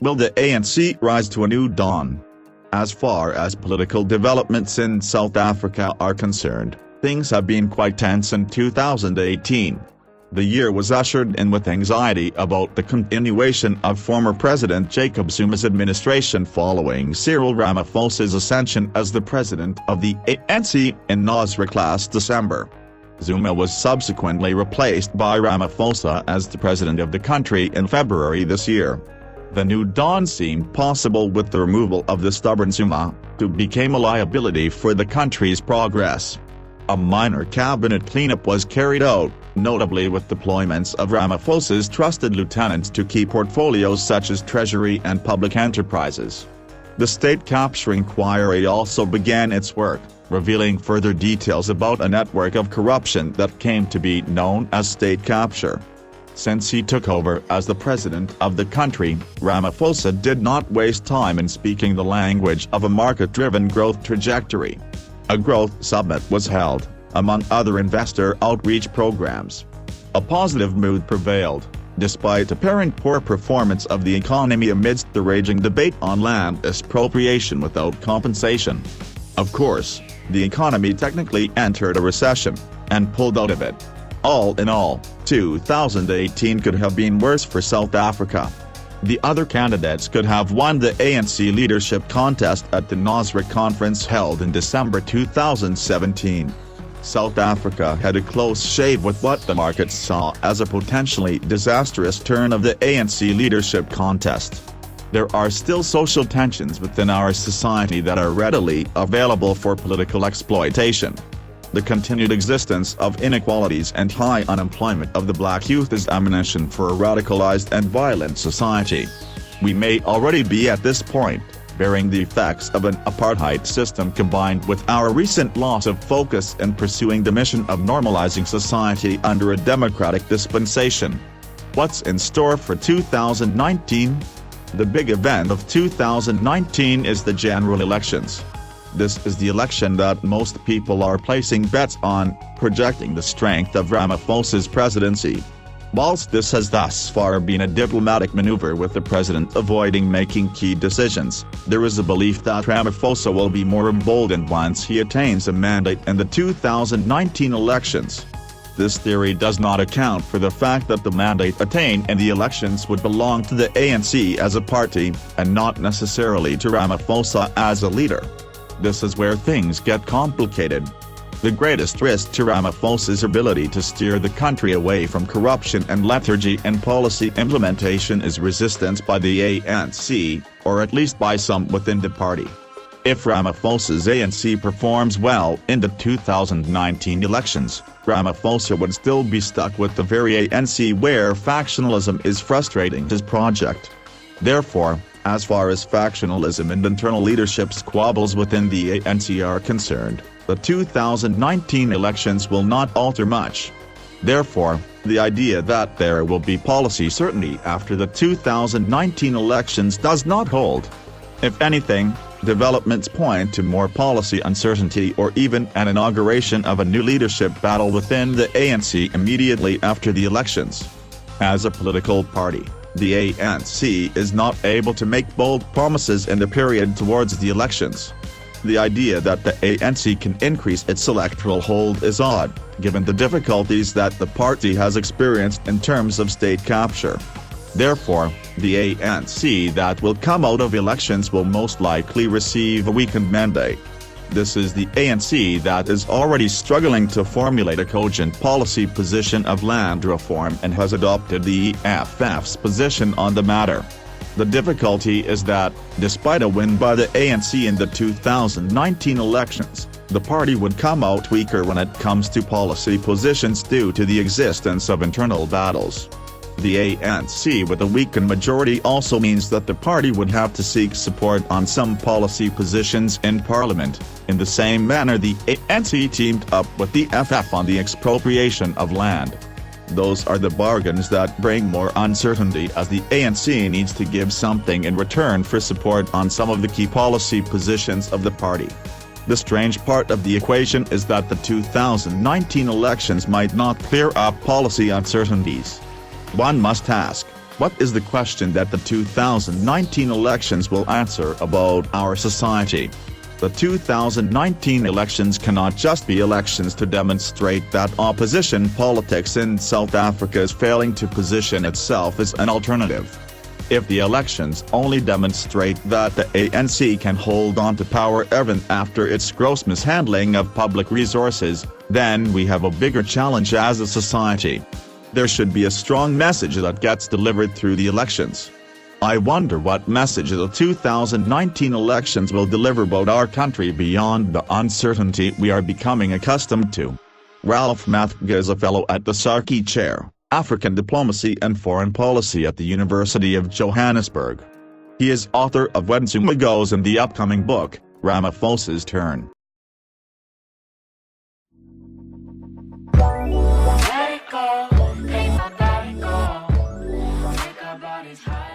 Will the ANC rise to a new dawn? As far as political developments in South Africa are concerned, things have been quite tense in 2018. The year was ushered in with anxiety about the continuation of former President Jacob Zuma's administration following Cyril Ramaphosa's ascension as the president of the ANC in Nasrec last December. Zuma was subsequently replaced by Ramaphosa as the president of the country in February this year. The new dawn seemed possible with the removal of the stubborn Zuma, who became a liability for the country's progress. A minor cabinet cleanup was carried out, notably with deployments of Ramaphosa's trusted lieutenants to key portfolios such as Treasury and Public Enterprises. The state capture inquiry also began its work, revealing further details about a network of corruption that came to be known as state capture. Since he took over as the president of the country, Ramaphosa did not waste time in speaking the language of a market-driven growth trajectory. A growth summit was held, among other investor outreach programs. A positive mood prevailed, despite apparent poor performance of the economy amidst the raging debate on land expropriation without compensation. Of course, the economy technically entered a recession, and pulled out of it. All in all, 2018 could have been worse for South Africa. The other candidates could have won the ANC leadership contest at the Nasrec conference held in December 2017. South Africa had a close shave with what the markets saw as a potentially disastrous turn of the ANC leadership contest. There are still social tensions within our society that are readily available for political exploitation. The continued existence of inequalities and high unemployment of the black youth is ammunition for a radicalized and violent society. We may already be at this point, bearing the effects of an apartheid system combined with our recent loss of focus in pursuing the mission of normalizing society under a democratic dispensation. What's in store for 2019? The big event of 2019 is the general elections. This is the election that most people are placing bets on, projecting the strength of Ramaphosa's presidency. Whilst this has thus far been a diplomatic maneuver with the president avoiding making key decisions, there is a belief that Ramaphosa will be more emboldened once he attains a mandate in the 2019 elections. This theory does not account for the fact that the mandate attained in the elections would belong to the ANC as a party, and not necessarily to Ramaphosa as a leader. This is where things get complicated. The greatest risk to Ramaphosa's ability to steer the country away from corruption and lethargy in policy implementation is resistance by the ANC, or at least by some within the party. If Ramaphosa's ANC performs well in the 2019 elections, Ramaphosa would still be stuck with the very ANC where factionalism is frustrating his project. Therefore, as far as factionalism and internal leadership squabbles within the ANC are concerned, the 2019 elections will not alter much. Therefore, the idea that there will be policy certainty after the 2019 elections does not hold. If anything, developments point to more policy uncertainty or even an inauguration of a new leadership battle within the ANC immediately after the elections. As a political party, the ANC is not able to make bold promises in the period towards the elections. The idea that the ANC can increase its electoral hold is odd, given the difficulties that the party has experienced in terms of state capture. Therefore, the ANC that will come out of elections will most likely receive a weakened mandate. This is the ANC that is already struggling to formulate a cogent policy position of land reform and has adopted the EFF's position on the matter. The difficulty is that, despite a win by the ANC in the 2019 elections, the party would come out weaker when it comes to policy positions due to the existence of internal battles. The ANC with a weakened majority also means that the party would have to seek support on some policy positions in Parliament, in the same manner the ANC teamed up with the EFF on the expropriation of land. Those are the bargains that bring more uncertainty, as the ANC needs to give something in return for support on some of the key policy positions of the party. The strange part of the equation is that the 2019 elections might not clear up policy uncertainties. One must ask, What is the question that the 2019 elections will answer about our society? The 2019 elections cannot just be elections to demonstrate that opposition politics in South Africa is failing to position itself as an alternative. If the elections only demonstrate that the ANC can hold on to power even after its gross mishandling of public resources, then we have a bigger challenge as a society. There should be a strong message that gets delivered through the elections. I wonder what message the 2019 elections will deliver about our country beyond the uncertainty we are becoming accustomed to. Ralph Mathga is a fellow at the Sarki Chair, African Diplomacy and Foreign Policy at the University of Johannesburg. He is author of When Zuma Goes and the upcoming book, Ramaphosa's Turn. Let it go, make my body go, make our bodies high.